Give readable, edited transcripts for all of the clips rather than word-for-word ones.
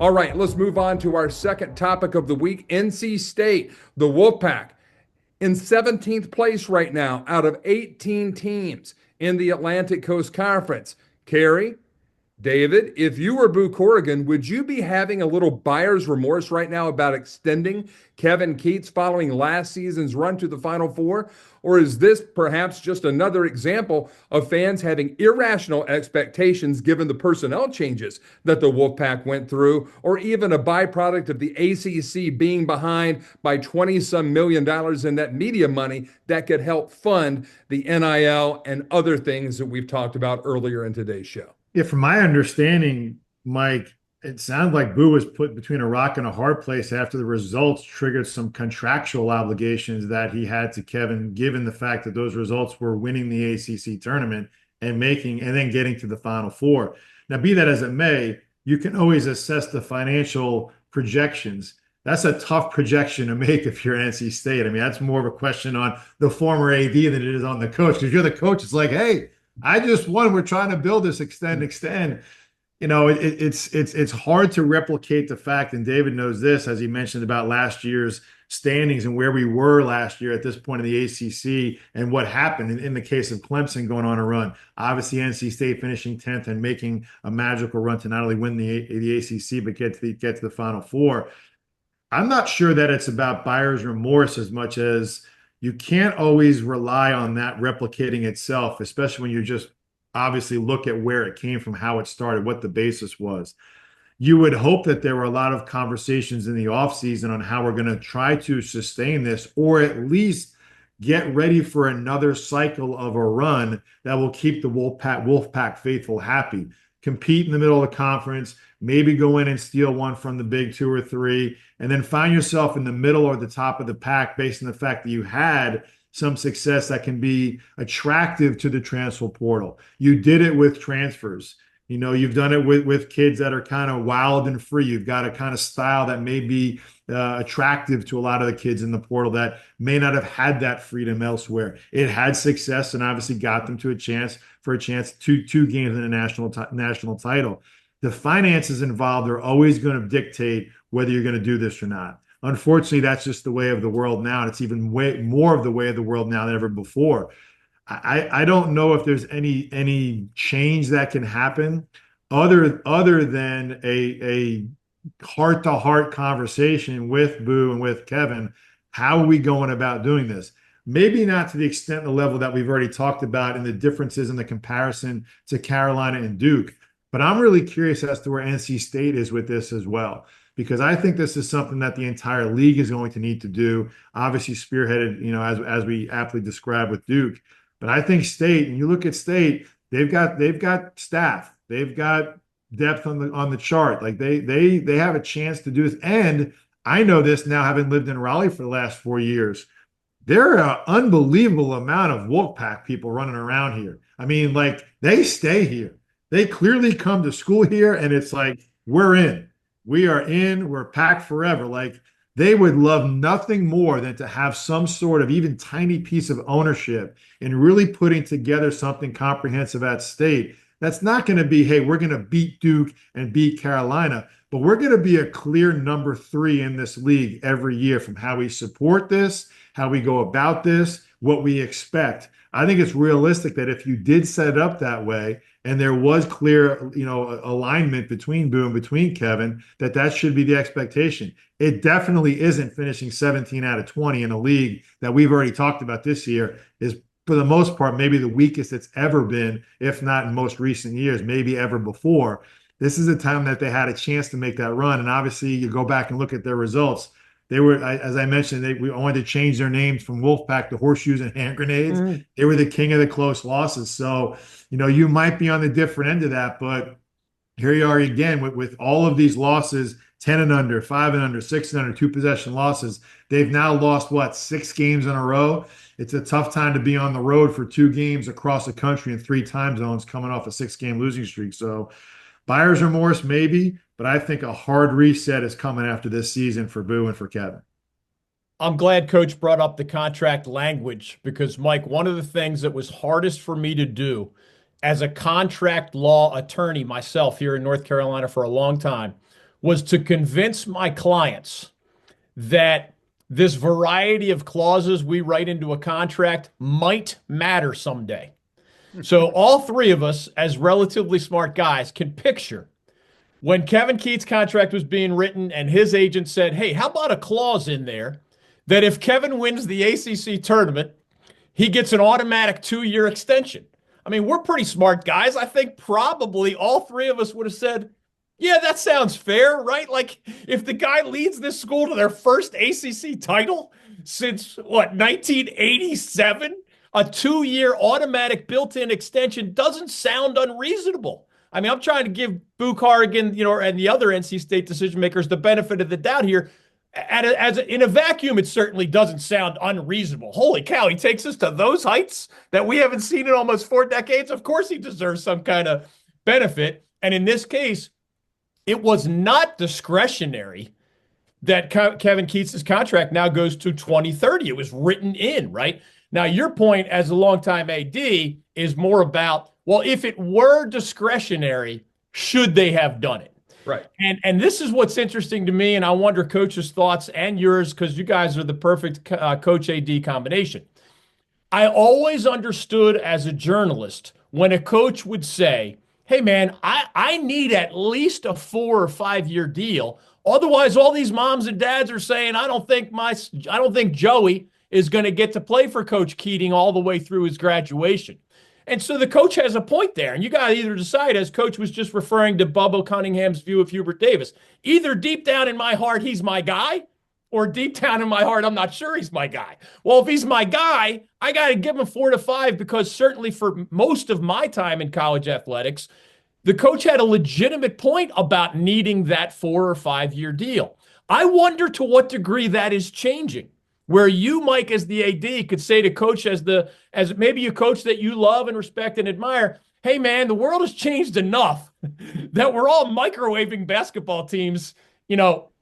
All right, let's move on to our second topic of the week. NC State, the Wolfpack, in 17th place right now out of 18 teams in the Atlantic Coast Conference. Kerry, David, if you were Boo Corrigan, would you be having a little buyer's remorse right now about extending Kevin Keats following last season's run to the Final Four? Or is this perhaps just another example of fans having irrational expectations given the personnel changes that the Wolfpack went through, or even a byproduct of the ACC being behind by 20-some million dollars in that media money that could help fund the NIL and other things that we've talked about earlier in today's show? Yeah, from my understanding, Mike, it sounded like Boo was put between a rock and a hard place after the results triggered some contractual obligations that he had to Kevin, given the fact that those results were winning the ACC tournament and then getting to the Final Four. Now, be that as it may, you can always assess the financial projections. That's a tough projection to make if you're NC State. I mean, that's more of a question on the former AD than it is on the coach. Because you're the coach, it's like, hey, I just won. We're trying to build this extend. You know, it's hard to replicate the fact, and David knows this, as he mentioned about last year's standings and where we were last year at this point in the ACC and what happened in the case of Clemson going on a run. Obviously, NC State finishing 10th and making a magical run to not only win the ACC but get to the Final Four. I'm not sure that it's about buyer's remorse as much as you can't always rely on that replicating itself, especially when you just obviously look at where it came from, how it started, what the basis was. You would hope that there were a lot of conversations in the offseason on how we're going to try to sustain this, or at least get ready for another cycle of a run that will keep the Wolfpack faithful happy. Compete in the middle of the conference, maybe go in and steal one from the big two or three, and then find yourself in the middle or the top of the pack based on the fact that you had some success that can be attractive to the transfer portal. You did it with transfers. You know, you've done it with kids that are kind of wild and free. You've got a kind of style that may be attractive to a lot of the kids in the portal that may not have had that freedom elsewhere. It had success and obviously got them to a chance two games in a national title. The finances involved are always going to dictate whether you're going to do this or not. Unfortunately, that's just the way of the world now. And it's even way more of the way of the world now than ever before. I don't know if there's any change that can happen other than a heart-to-heart conversation with Boo and with Kevin. How are we going about doing this? Maybe not to the extent and the level that we've already talked about in the differences in the comparison to Carolina and Duke. But I'm really curious as to where NC State is with this as well, because I think this is something that the entire league is going to need to do. Obviously spearheaded, you know, as we aptly described with Duke. But I think State, and you look at State, they've got staff, they've got depth on the chart. Like they have a chance to do this. And I know this now, having lived in Raleigh for the last 4 years. There are an unbelievable amount of Wolfpack people running around here. I mean, like, they stay here. They clearly come to school here, and it's like, we're in. We are in. We're packed forever. Like, they would love nothing more than to have some sort of even tiny piece of ownership in really putting together something comprehensive at State. That's not going to be, hey, we're going to beat Duke and beat Carolina, but we're going to be a clear number 3 in this league every year from how we support this, how we go about this, what we expect. I think it's realistic that if you did set it up that way and there was clear, you know, alignment between Boo and between Kevin, that should be the expectation. It definitely isn't finishing 17 out of 20 in a league that we've already talked about this year is, for the most part, maybe the weakest it's ever been, if not in most recent years, maybe ever before. This is a time that they had a chance to make that run. And obviously, you go back and look at their results. They were, as I mentioned, we wanted to change their names from Wolfpack to Horseshoes and Hand Grenades. They were the king of the close losses. So, you know, you might be on the different end of that, but here you are again with all of these losses, 10 and under, 5 and under, 6 and under, 2 possession losses. They've now lost, 6 games in a row? It's a tough time to be on the road for 2 games across the country in 3 time zones coming off a 6-game losing streak. So buyer's remorse, maybe, but I think a hard reset is coming after this season for Boo and for Kevin. I'm glad Coach brought up the contract language because, Mike, one of the things that was hardest for me to do as a contract law attorney myself here in North Carolina for a long time was to convince my clients that this variety of clauses we write into a contract might matter someday. So all three of us, as relatively smart guys, can picture when Kevin Keats' contract was being written and his agent said, hey, how about a clause in there that if Kevin wins the ACC tournament, he gets an automatic 2-year extension? I mean, we're pretty smart guys. I think probably all three of us would have said, yeah, that sounds fair, right? Like if the guy leads this school to their first ACC title since, 1987? A 2-year automatic built-in extension doesn't sound unreasonable. I mean, I'm trying to give Boo Corrigan, and the other NC State decision makers the benefit of the doubt here. In a vacuum, it certainly doesn't sound unreasonable. Holy cow, he takes us to those heights that we haven't seen in almost 4 decades. Of course he deserves some kind of benefit. And in this case, it was not discretionary that Kevin Keats' contract now goes to 2030. It was written in, right? Now, your point as a longtime AD is more about, well, if it were discretionary, should they have done it? Right. And this is what's interesting to me, and I wonder Coach's thoughts and yours, because you guys are the perfect Coach AD combination. I always understood as a journalist when a coach would say, hey, man, I need at least a 4 or 5 year deal. Otherwise, all these moms and dads are saying, I don't think Joey is going to get to play for Coach Keating all the way through his graduation. And so the coach has a point there. And you got to either decide, as Coach was just referring to Bubba Cunningham's view of Hubert Davis, either deep down in my heart, he's my guy, or deep down in my heart, I'm not sure he's my guy. Well, if he's my guy, I got to give him 4 to 5, because certainly for most of my time in college athletics, the coach had a legitimate point about needing that 4 or 5 year deal. I wonder to what degree that is changing, where you, Mike, as the AD, could say to Coach as maybe a coach that you love and respect and admire, hey, man, the world has changed enough that we're all microwaving basketball teams,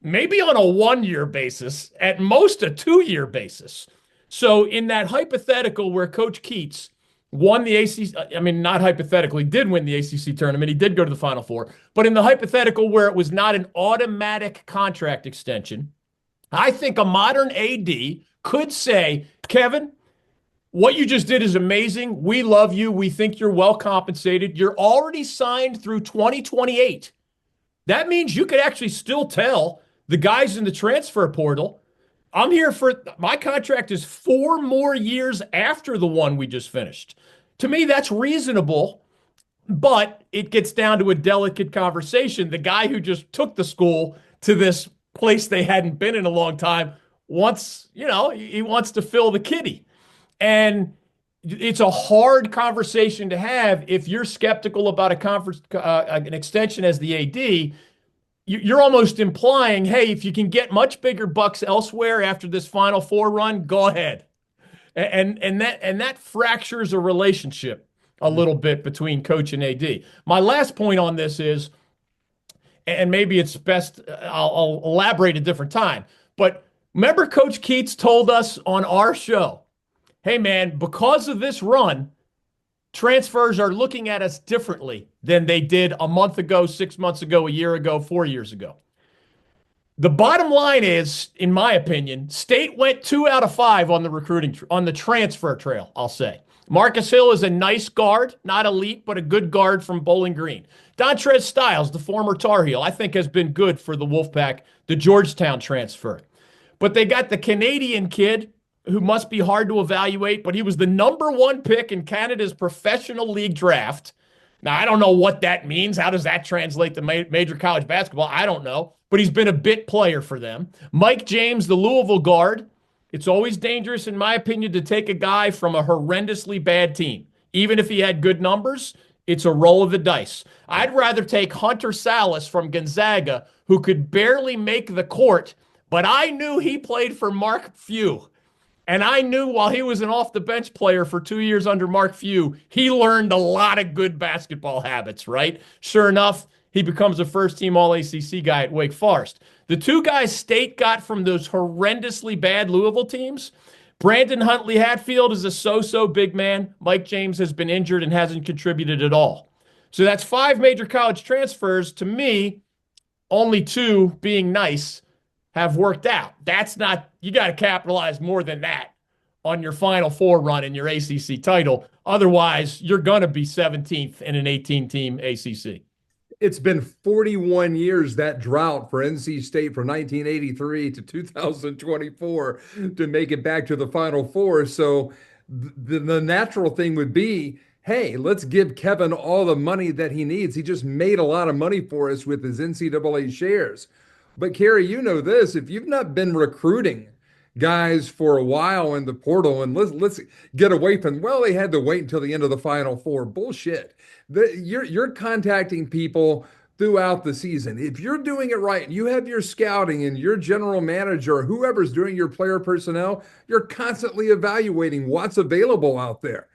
maybe on a 1-year basis, at most a 2-year basis. So in that hypothetical where Coach Keats won the ACC, not hypothetically, did win the ACC tournament, he did go to the Final Four, but in the hypothetical where it was not an automatic contract extension, I think a modern AD could say, Kevin, what you just did is amazing. We love you. We think you're well compensated. You're already signed through 2028. That means you could actually still tell the guys in the transfer portal, I'm here for, my contract is 4 more years after the one we just finished. To me, that's reasonable, but it gets down to a delicate conversation. The guy who just took the school to this place they hadn't been in a long time wants, he wants to fill the kitty. And it's a hard conversation to have if you're skeptical about an extension as the AD. You're almost implying, hey, if you can get much bigger bucks elsewhere after this Final Four run, go ahead. And that fractures a relationship a little bit between coach and AD. My last point on this is, and maybe it's best, I'll elaborate a different time, but remember Coach Keats told us on our show, hey, man, because of this run, transfers are looking at us differently than they did a month ago, 6 months ago, a year ago, 4 years ago. The bottom line is, in my opinion, State went 2 out of 5 on the transfer trail, I'll say. Marcus Hill is a nice guard, not elite, but a good guard from Bowling Green. Dontrez Styles, the former Tar Heel, I think has been good for the Wolfpack, the Georgetown transfer. But they got the Canadian kid who must be hard to evaluate, but he was the #1 pick in Canada's professional league draft. Now, I don't know what that means. How does that translate to major college basketball? I don't know, but he's been a bit player for them. Mike James, the Louisville guard. It's always dangerous, in my opinion, to take a guy from a horrendously bad team. Even if he had good numbers, it's a roll of the dice. I'd rather take Hunter Salas from Gonzaga, who could barely make the court, but I knew he played for Mark Few. And I knew while he was an off-the-bench player for 2 years under Mark Few, he learned a lot of good basketball habits, right? Sure enough, he becomes a first-team All-ACC guy at Wake Forest. The 2 guys State got from those horrendously bad Louisville teams, Brandon Huntley Hatfield is a so-so big man. Mike James has been injured and hasn't contributed at all. So that's 5 major college transfers. To me, only 2, being nice, have worked out. That's not, you got to capitalize more than that on your Final Four run in your ACC title. Otherwise, you're going to be 17th in an 18-team ACC. It's been 41 years, that drought for NC State from 1983 to 2024 to make it back to the Final Four. So the natural thing would be, hey, let's give Kevin all the money that he needs. He just made a lot of money for us with his NCAA shares. But Kerry, you know this, if you've not been recruiting guys for a while in the portal, and let's get away from, well, they had to wait until the end of the Final Four. Bullshit. You're contacting people throughout the season. If you're doing it right, and you have your scouting and your general manager or whoever's doing your player personnel, you're constantly evaluating what's available out there.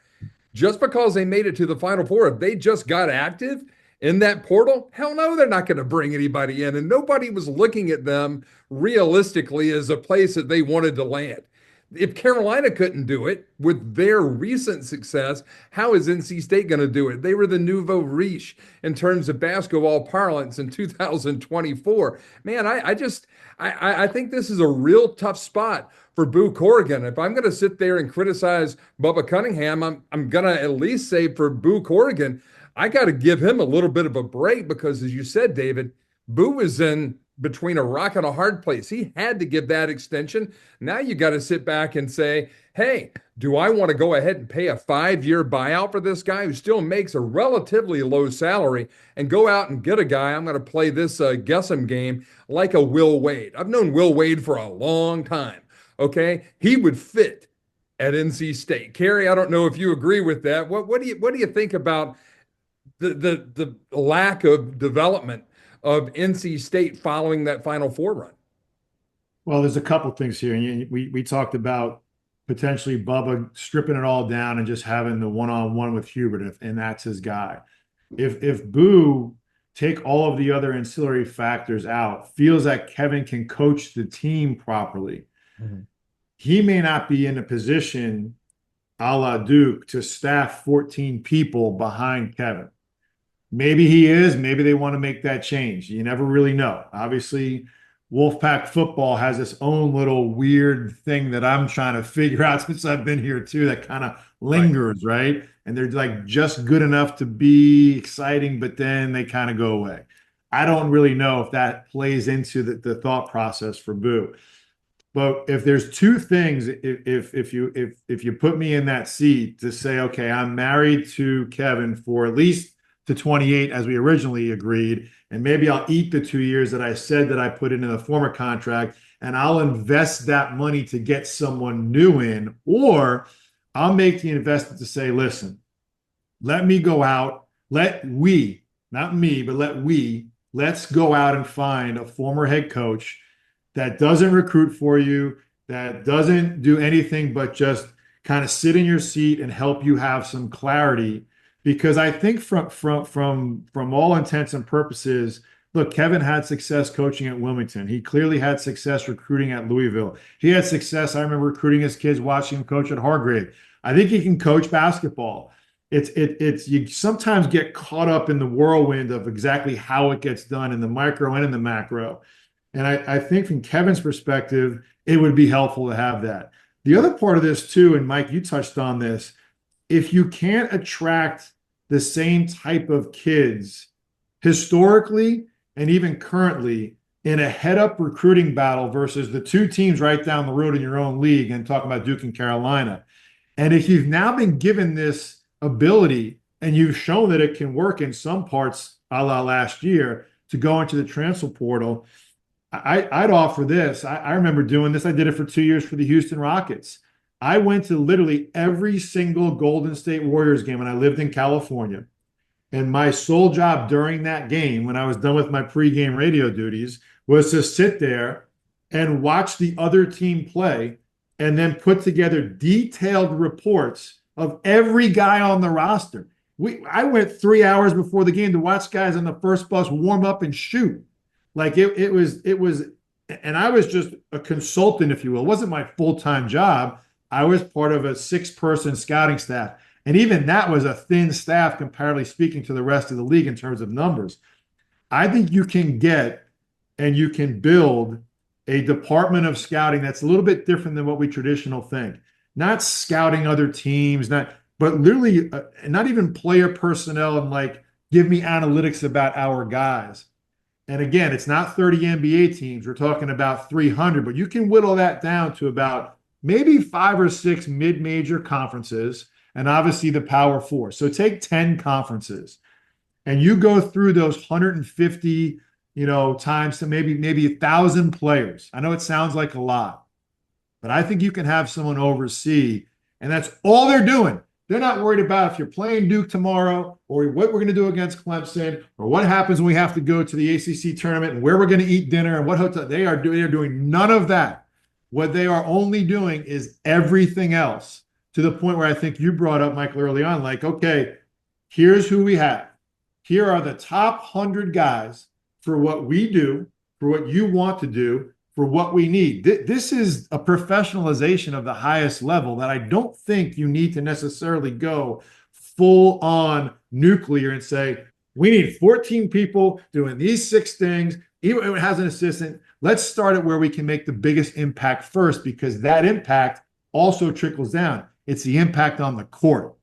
Just because they made it to the Final Four, if they just got active in that portal, hell no, they're not going to bring anybody in. And nobody was looking at them realistically as a place that they wanted to land. If Carolina couldn't do it with their recent success, how is NC State going to do it? They were the nouveau riche in terms of basketball parlance in 2024. Man, I think this is a real tough spot for Boo Corrigan. If I'm going to sit there and criticize Bubba Cunningham, I'm going to at least say for Boo Corrigan, I got to give him a little bit of a break because, as you said, David, Boo was in between a rock and a hard place. He had to give that extension. Now you got to sit back and say, hey, do I want to go ahead and pay a 5-year buyout for this guy who still makes a relatively low salary and go out and get a guy? I'm going to play this guess'em game like a Will Wade. I've known Will Wade for a long time. Okay. He would fit at NC State. Kerry, I don't know if you agree with that. What do you think about the lack of development of NC State following that Final Four run? Well, there's a couple things here. We talked about potentially Bubba stripping it all down and just having the one-on-one with Hubert, and that's his guy. If Boo, take all of the other ancillary factors out, feels that Kevin can coach the team properly, he may not be in a position a la Duke to staff 14 people behind Kevin. Maybe he is. Maybe they want to make that change. You never really know. Obviously, Wolfpack football has its own little weird thing that I'm trying to figure out since I've been here too, that kind of lingers, right? And they're like just good enough to be exciting, but then they kind of go away. I don't really know if that plays into the thought process for Boo. But if there's two things, if you put me in that seat to say, okay, I'm married to Kevin for at least to 28 as we originally agreed, and maybe I'll eat the 2 years that I said that I put into the former contract, and I'll invest that money to get someone new in, or I'll make the investment to say, listen, let me go out, not me, but let's go out and find a former head coach that doesn't recruit for you, that doesn't do anything but just kind of sit in your seat and help you have some clarity. Because I think from all intents and purposes, look, Kevin had success coaching at Wilmington. He clearly had success recruiting at Louisville. He had success, I remember recruiting his kids, watching him coach at Hargrave. I think he can coach basketball. It's you sometimes get caught up in the whirlwind of exactly how it gets done in the micro and in the macro. And I think from Kevin's perspective, it would be helpful to have that. The other part of this too, and Mike, you touched on this, if you can't attract the same type of kids historically and even currently in a head-up recruiting battle versus the two teams right down the road in your own league, and talking about Duke and Carolina. And if you've now been given this ability and you've shown that it can work in some parts, a la last year, to go into the transfer portal, I'd offer this. I remember doing this. I did it for 2 years for the Houston Rockets. I went to literally every single Golden State Warriors game when I lived in California. And my sole job during that game, when I was done with my pregame radio duties, was to sit there and watch the other team play and then put together detailed reports of every guy on the roster. I went 3 hours before the game to watch guys on the first bus warm up and shoot. Like it was, and I was just a consultant, if you will. It wasn't my full-time job. I was part of a 6-person scouting staff. And even that was a thin staff, comparatively speaking, to the rest of the league in terms of numbers. I think you can get and you can build a department of scouting that's a little bit different than what we traditional think. Not scouting other teams, but literally not even player personnel and like give me analytics about our guys. And again, it's not 30 NBA teams. We're talking about 300, but you can whittle that down to about maybe 5 or 6 mid-major conferences and obviously the Power Four. So take 10 conferences and you go through those 150, times to maybe 1,000 players. I know it sounds like a lot, but I think you can have someone oversee, and that's all they're doing. They're not worried about if you're playing Duke tomorrow or what we're going to do against Clemson or what happens when we have to go to the ACC tournament and where we're going to eat dinner and what hotel. They're doing none of that. What they are only doing is everything else, to the point where I think you brought up, Michael, early on, like, okay, here's who we have. Here are the top 100 guys for what we do, for what you want to do, for what we need. This is a professionalization of the highest level that I don't think you need to necessarily go full on nuclear and say, we need 14 people doing these 6 things, even if it has an assistant. Let's start at where we can make the biggest impact first, because that impact also trickles down. It's the impact on the court.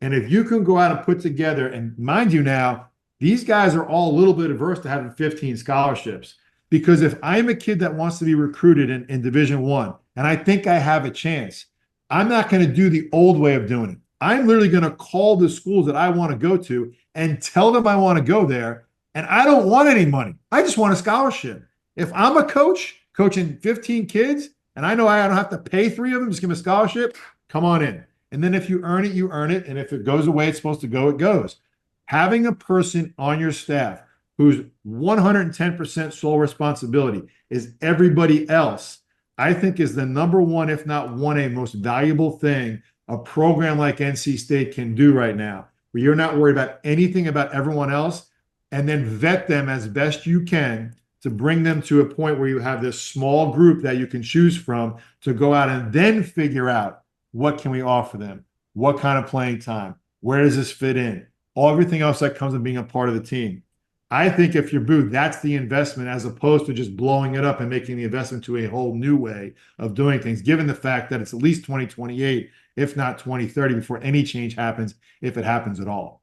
And if you can go out and put together, and mind you now, these guys are all a little bit averse to having 15 scholarships. Because if I'm a kid that wants to be recruited in Division One, and I think I have a chance, I'm not going to do the old way of doing it. I'm literally going to call the schools that I want to go to and tell them I want to go there. And I don't want any money. I just want a scholarship. If I'm a coach coaching 15 kids, and I know I don't have to pay 3 of them, just give them a scholarship, come on in. And then if you earn it, you earn it. And if it goes away, it's supposed to go, it goes. Having a person on your staff whose 110% sole responsibility is everybody else, I think is the number one, if not 1A, most valuable thing a program like NC State can do right now, where you're not worried about anything about everyone else, and then vet them as best you can to bring them to a point where you have this small group that you can choose from to go out and then figure out what can we offer them, what kind of playing time, where does this fit in, everything else that comes with being a part of the team. I think if you're Booth, that's the investment, as opposed to just blowing it up and making the investment to a whole new way of doing things, given the fact that it's at least 2028, if not 2030, before any change happens, if it happens at all.